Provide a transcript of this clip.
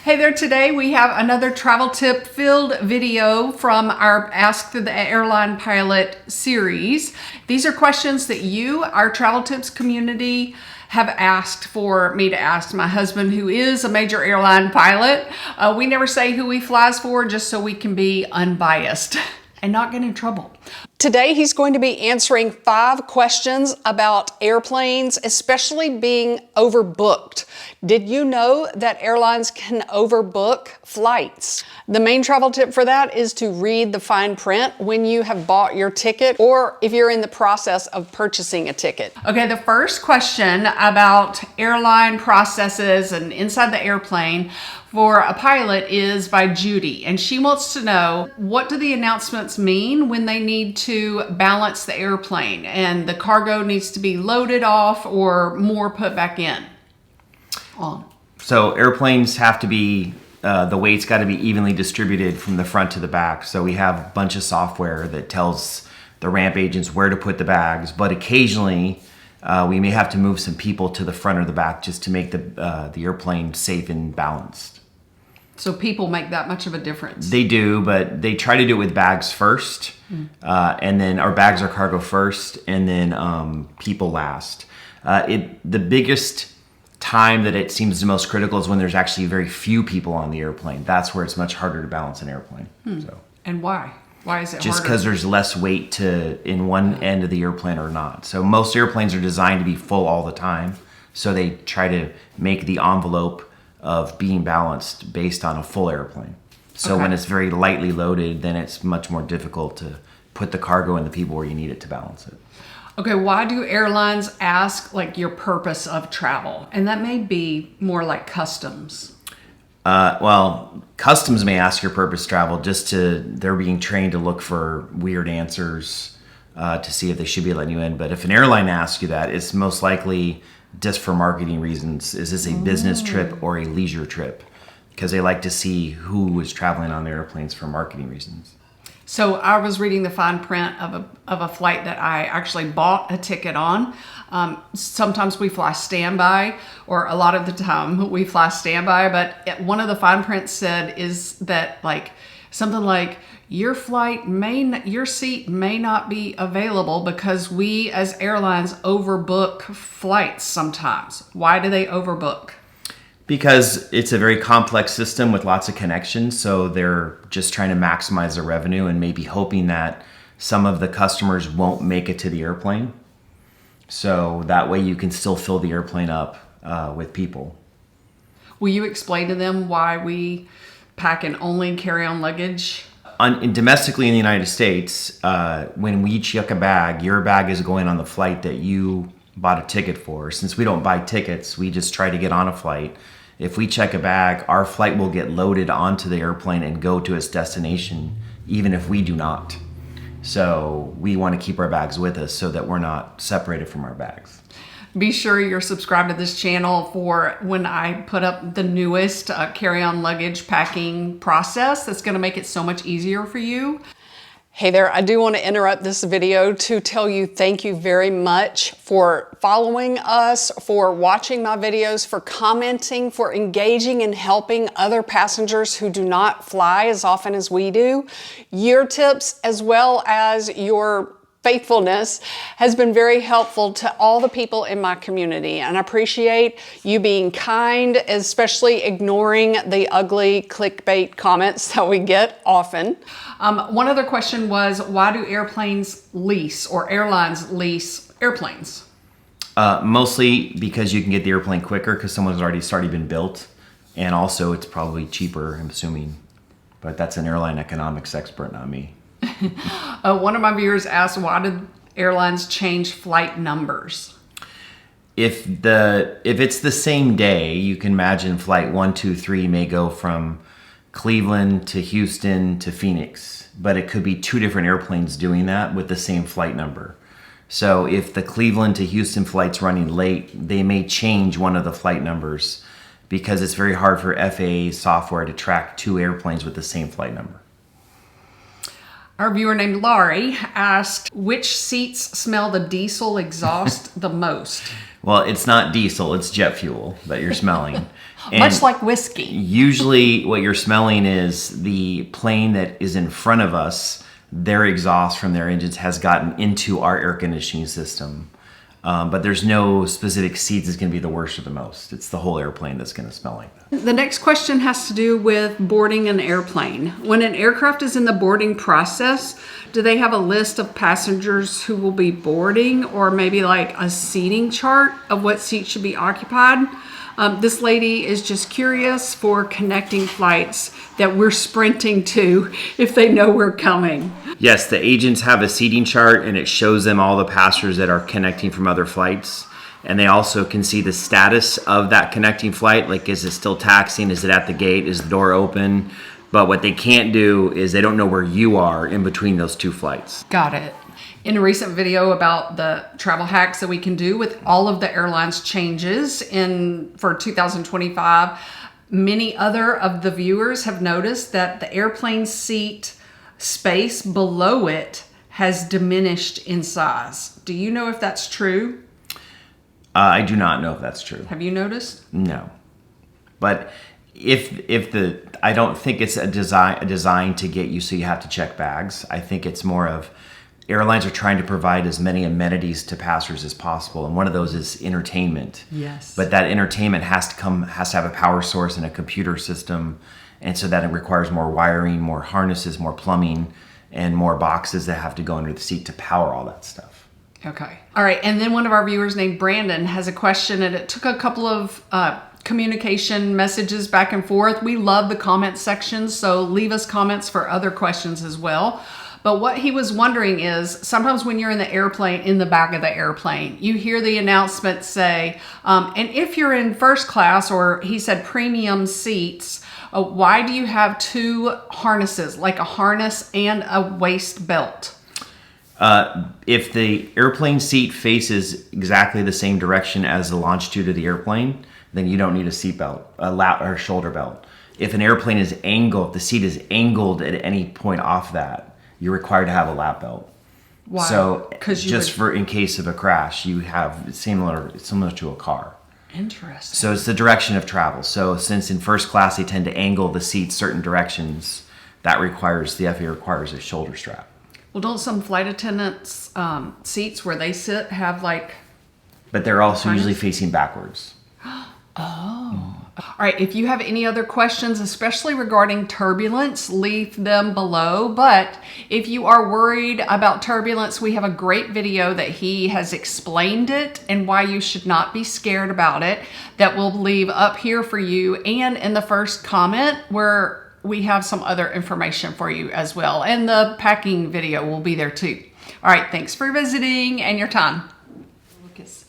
Hey there, today we have another travel tip filled video from our Ask the Airline Pilot series. These are questions that you, our travel tips community, have asked for me to ask my husband, who is a major airline pilot. We never say who he flies for, just so we can be unbiased and not get in trouble. Today, he's going to be answering 5 questions about airplanes, especially being overbooked. Did you know that airlines can overbook flights? The main travel tip for that is to read the fine print when you have bought your ticket or if you're in the process of purchasing a ticket. Okay, the first question about airline processes and inside the airplane for a pilot is by Judy, and she wants to know, what do the announcements mean when they need to balance the airplane and the cargo needs to be loaded off or more put back in? So airplanes have to be, the weight's got to be evenly distributed from the front to the back. So we have a bunch of software that tells the ramp agents where to put the bags, but occasionally we may have to move some people to the front or the back just to make the airplane safe and balanced. So people make that much of a difference? They do, but they try to do it with bags first, and then our bags are cargo first, and then people last. The biggest time that it seems the most critical is when there's actually very few people on the airplane. That's where it's much harder to balance an airplane. So. And why? Why is it just harder? because there's less weight in one end of the airplane or not. So most airplanes are designed to be full all the time, so they try to make the envelope of being balanced based on a full airplane. So when it's very lightly loaded, then it's much more difficult to put the cargo and the people where you need it to balance it. Okay, why do airlines ask like your purpose of travel? And that may be more like customs. Well, customs may ask your purpose of travel they're being trained to look for weird answers to see if they should be letting you in. But if an airline asks you that, it's most likely just for marketing reasons. Is this a business trip or a leisure trip? Because they like to see who is traveling on their airplanes for marketing reasons. So I was reading the fine print of a flight that I actually bought a ticket on. Sometimes we fly standby, or a lot of the time we fly standby, but one of the fine prints said is that something like, your seat may not be available because we as airlines overbook flights sometimes. Why do they overbook? Because it's a very complex system with lots of connections, so they're just trying to maximize their revenue and maybe hoping that some of the customers won't make it to the airplane. So that way you can still fill the airplane up with people. Will you explain to them why we pack and only carry-on luggage? Domestically in the United States, when we check a bag, your bag is going on the flight that you bought a ticket for. Since we don't buy tickets, we just try to get on a flight. If we check a bag, our flight will get loaded onto the airplane and go to its destination, even if we do not. So we want to keep our bags with us so that we're not separated from our bags. Be sure you're subscribed to this channel for when I put up the newest carry-on luggage packing process that's going to make it so much easier for you. Hey there, I do want to interrupt this video to tell you thank you very much for following us, for watching my videos, for commenting, for engaging and helping other passengers who do not fly as often as we do. Your tips as well as your faithfulness has been very helpful to all the people in my community, and I appreciate you being kind, especially ignoring the ugly clickbait comments that we get often. One other question was, why do airlines lease airplanes? Mostly because you can get the airplane quicker because someone's already been built, and also it's probably cheaper, I'm assuming, but that's an airline economics expert, not me. One of my viewers asked, why did airlines change flight numbers? If it's the same day, you can imagine flight 1, 2, 3 may go from Cleveland to Houston to Phoenix, but it could be 2 different airplanes doing that with the same flight number. So if the Cleveland to Houston flight's running late, they may change one of the flight numbers because it's very hard for FAA software to track 2 airplanes with the same flight number. Our viewer named Laurie asked, which seats smell the diesel exhaust the most? Well, it's not diesel, it's jet fuel that you're smelling. Much like whiskey. Usually what you're smelling is the plane that is in front of us, their exhaust from their engines has gotten into our air conditioning system. But there's no specific seats that's going to be the worst or the most. It's the whole airplane that's going to smell like that. The next question has to do with boarding an airplane. When an aircraft is in the boarding process, do they have a list of passengers who will be boarding, or maybe like a seating chart of what seats should be occupied? This lady is just curious for connecting flights that we're sprinting to if they know we're coming. Yes, the agents have a seating chart and it shows them all the passengers that are connecting from other flights. And they also can see the status of that connecting flight. Like, is it still taxiing? Is it at the gate? Is the door open? But what they can't do is they don't know where you are in between those two flights. Got it. In a recent video about the travel hacks that we can do with all of the airlines changes for 2025, many other of the viewers have noticed that the airplane seat space below it has diminished in size. Do you know if that's true? I do not know if that's true. Have you noticed? No. But I don't think it's a design to get you so you have to check bags. I think it's more of airlines are trying to provide as many amenities to passengers as possible, and one of those is entertainment. Yes. But that entertainment has to have a power source and a computer system, and so that it requires more wiring, more harnesses, more plumbing, and more boxes that have to go under the seat to power all that stuff. Okay. All right. And then one of our viewers named Brandon has a question, and it took a couple of communication messages back and forth. We love the comment section, so leave us comments for other questions as well. But what he was wondering is, sometimes when you're in the airplane, in the back of the airplane, you hear the announcement say, and if you're in first class, or he said premium seats, why do you have two harnesses, like a harness and a waist belt? If the airplane seat faces exactly the same direction as the longitude of the airplane, then you don't need a seat belt, a lap or shoulder belt. If an airplane is angled, the seat is angled at any point off that, you're required to have a lap belt. Why? So in case of a crash, you have similar to a car. Interesting. So it's the direction of travel. So since in first class they tend to angle the seats certain directions, the FAA requires a shoulder strap. Well, don't some flight attendants' seats where they sit have like... But they're also usually facing backwards. Oh. All right. If you have any other questions, especially regarding turbulence, leave them below. But if you are worried about turbulence, we have a great video that he has explained it and why you should not be scared about it, that we'll leave up here for you, and in the first comment where we have some other information for you as well. And the packing video will be there too. All right. Thanks for visiting and your time. Lucas.